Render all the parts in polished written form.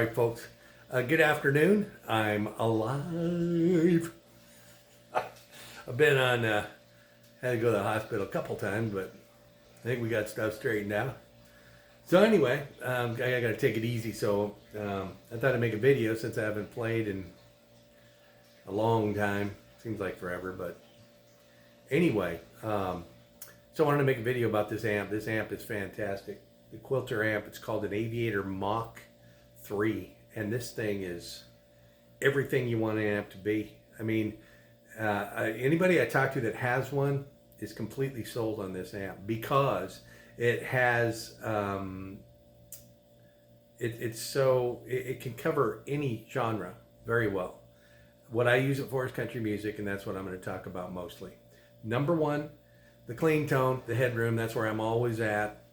right, folks. Good afternoon. I'm alive. I've been on, had to go to the hospital a couple times, but I think we got stuff straightened out. So anyway, I got to take it easy. So I thought I'd make a video since I haven't played in a long time. Seems like forever, but anyway. So I wanted to make a video about this amp. This amp is fantastic. The Quilter amp. It's called an Aviator Mach 3, and this thing is everything you want an amp to be. I mean, anybody I talk to that has one is completely sold on this amp because it has it can cover any genre very well. What I use it for is country music, and that's what I'm going to talk about mostly. Number one, the clean tone, the headroom. That's where I'm always at.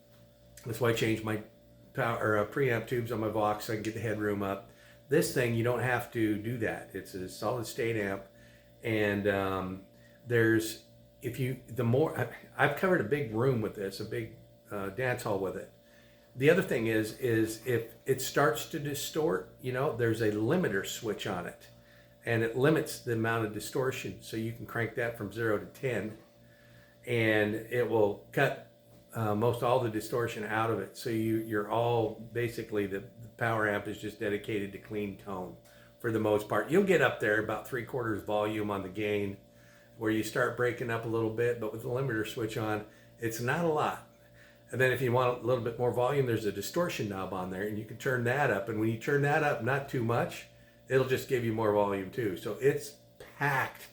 That's why I changed my power or preamp tubes on my Vox so I can get the headroom up. This thing, you don't have to do that. It's a solid state amp, and I've covered a big room with this, a big dance hall with it. The other thing is if it starts to distort, there's a limiter switch on it, and it limits the amount of distortion, so you can crank that from 0 to 10, and it will cut most all the distortion out of it. So you're all basically the power amp is just dedicated to clean tone for the most part. You'll get up there about 3/4 volume on the gain, where you start breaking up a little bit, but with the limiter switch on, it's not a lot. And then if you want a little bit more volume, there's a distortion knob on there, and you can turn that up. And when you turn that up, not too much, it'll just give you more volume too. So it's packed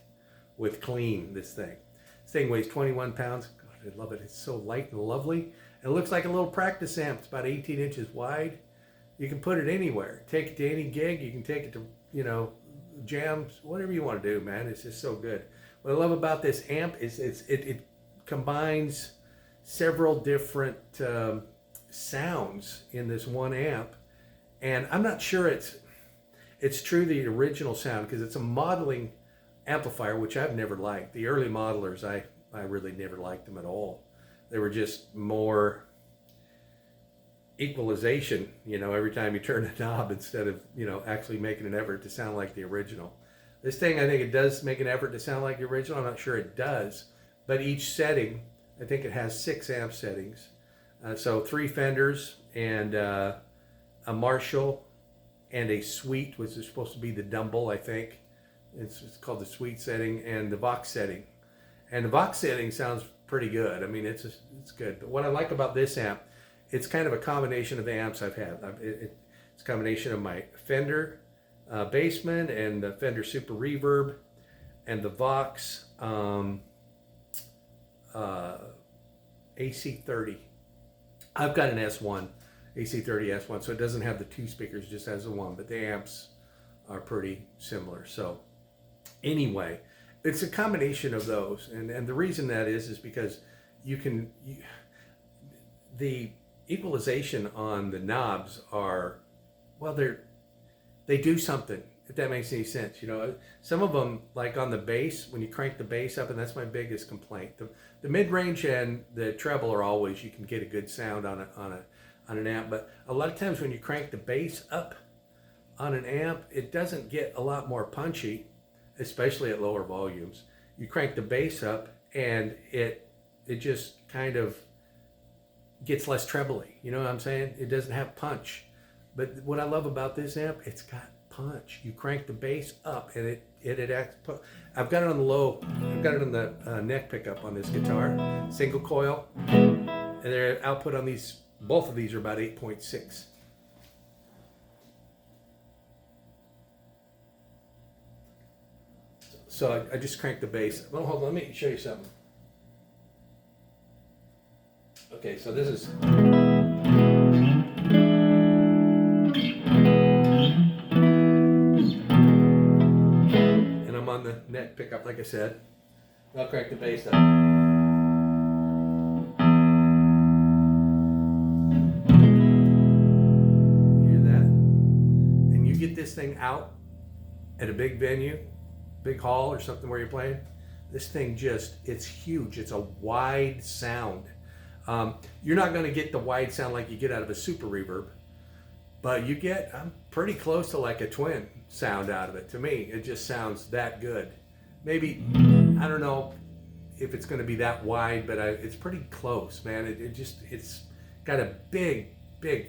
with clean, this thing. This thing weighs 21 pounds. God, I love it. It's so light and lovely. It looks like a little practice amp. It's about 18 inches wide. You can put it anywhere. Take it to any gig. You can take it to, jams, whatever you want to do, man. It's just so good. What I love about this amp is it combines several different sounds in this one amp. And I'm not sure it's true the original sound, because it's a modeling amplifier, which I've never liked. The early modelers, I really never liked them at all. They were just more equalization, every time you turn a knob instead of, actually making an effort to sound like the original. This thing, I think it does make an effort to sound like the original. I'm not sure it does, but each setting, I think it has 6 amp settings. So 3 Fenders and a Marshall and a Sweet, which is supposed to be the Dumble, I think. It's called the Sweet setting, and the Vox setting. And the Vox setting sounds pretty good. I mean, it's good. But what I like about this amp, it's kind of a combination of the amps I've had. It's a combination of my Fender Bassman and the Fender Super Reverb and the Vox AC30. I've got an S1, AC30 S1, so it doesn't have the 2 speakers, just has the 1, but the amps are pretty similar. So anyway, it's a combination of those, and the reason that is because the equalization on the knobs are, well, they do something, if that makes any sense. Some of them, like on the bass, when you crank the bass up, and that's my biggest complaint. The mid-range and the treble are always, you can get a good sound on an amp, but a lot of times when you crank the bass up on an amp, it doesn't get a lot more punchy, especially at lower volumes. You crank the bass up, and it just kind of gets less trebly. You know what I'm saying? It doesn't have punch. But what I love about this amp, it's got punch. You crank the bass up, and it acts. I've got it on the low. I've got it on the neck pickup on this guitar, single coil, and their output on these, both of these are about 8.6. So I just cranked the bass. Well, hold on, let me show you something. Okay, so this is. And I'm on the neck pickup, like I said. I'll crank the bass up. Hear that? And you get this thing out at a big venue, big hall or something where you're playing, this thing it's huge. It's a wide sound. You're not going to get the wide sound like you get out of a super reverb, but you get, I'm pretty close to like a twin sound out of it. To me, it just sounds that good. Maybe, I don't know if it's going to be that wide, but it's pretty close, man. It's got a big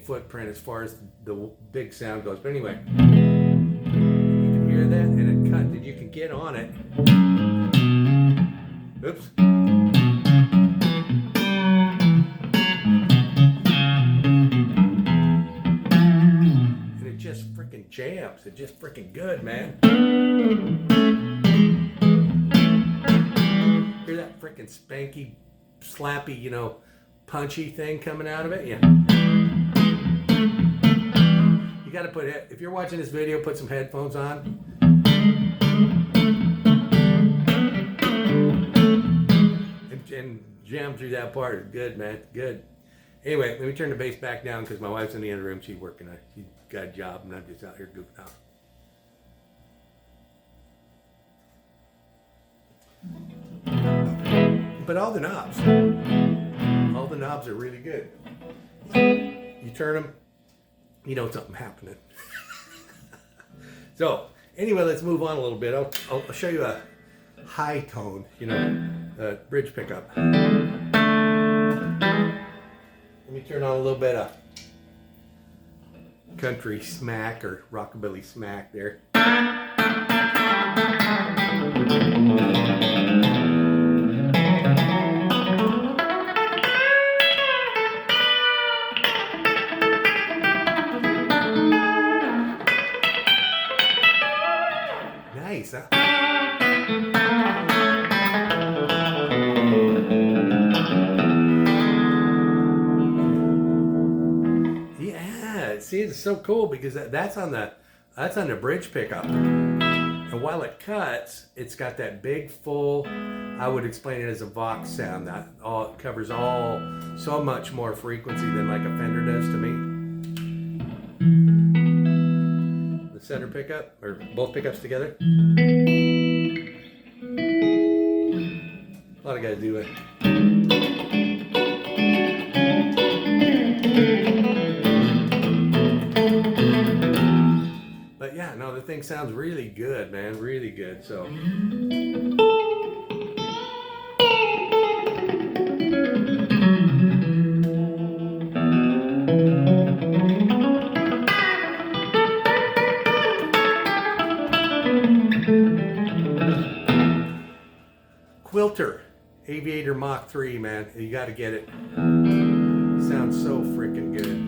footprint as far as the big sound goes. But anyway, you can hear that, and it cut, and you can get on it. Oops. And it just freaking jams. It's just freaking good, man. Hear that freaking spanky, slappy, you know, punchy thing coming out of it? Yeah. You got to put it, if you're watching this video, put some headphones on. And jam through that part. It's good, man. Good. Anyway, let me turn the bass back down because my wife's in the other room. She's working. She's got a job, and I'm just out here goofing out. But all the knobs are really good. You turn them, you know something happening. So anyway, let's move on a little bit. I'll show you a high tone, you know, bridge pickup. Let me turn on a little bit of country smack or rockabilly smack there. Nice, huh? Yeah, see, it's so cool because that's on the bridge pickup, and while it cuts, it's got that big full. I would explain it as a Vox sound that it covers so much more frequency than like a Fender does to me. Center pickup, or both pickups together. A lot of guys do it. But yeah, no, the thing sounds really good, man, really good. So. Quilter Aviator Mach 3, man. You got to get it. Sounds so freaking good.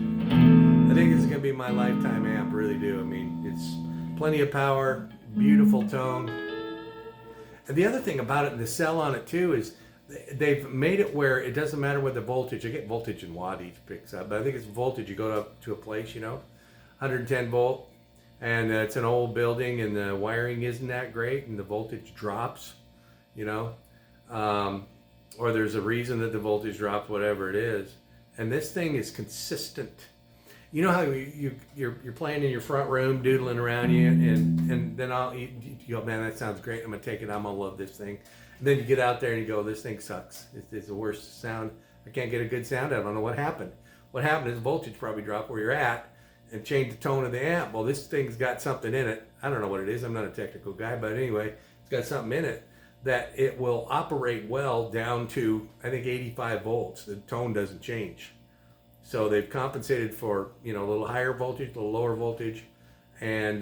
I think this is going to be my lifetime amp, really do. I mean, it's plenty of power, beautiful tone. And the other thing about it, and the sell on it too, is they've made it where it doesn't matter what the voltage. I get voltage and wattage picks up, but I think it's voltage. You go up to a place, you know, 110 volt, and it's an old building, and the wiring isn't that great, and the voltage drops, you know. Or there's a reason that the voltage drops, whatever it is, and this thing is consistent. You know how you're playing in your front room, doodling around you, and then you go, man, that sounds great. I'm gonna take it. I'm gonna love this thing. And then you get out there and you go, this thing sucks. It's the worst sound. I can't get a good sound. I don't know what happened. What happened is voltage probably dropped where you're at and changed the tone of the amp. Well, this thing's got something in it. I don't know what it is. I'm not a technical guy, but anyway, it's got something in it that it will operate well down to, I think, 85 volts. The tone doesn't change. So they've compensated for, you know, a little higher voltage, a little lower voltage, and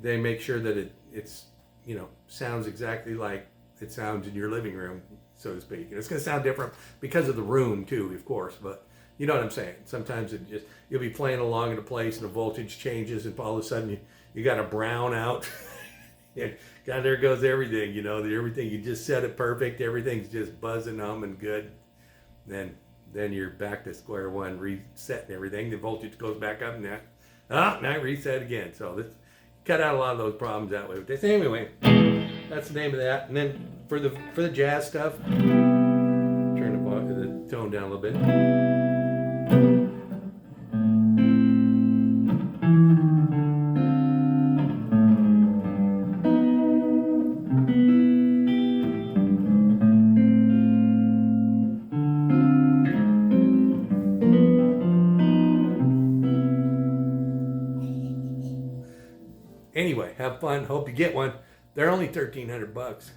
they make sure that it's, you know, sounds exactly like it sounds in your living room, so to speak. And it's going to sound different because of the room too, of course, but you know what I'm saying. Sometimes you'll be playing along in a place and the voltage changes, and all of a sudden you got a brown out. Yeah, God, there goes everything, you know, everything, you just set it perfect, everything's just buzzing, humming good. Then you're back to square one, resetting everything, the voltage goes back up, and now reset again. So this cut out a lot of those problems that way. But this, anyway, that's the name of that. And then for the jazz stuff, turn the tone down a little bit. Anyway, have fun. Hope you get one. They're only $1,300.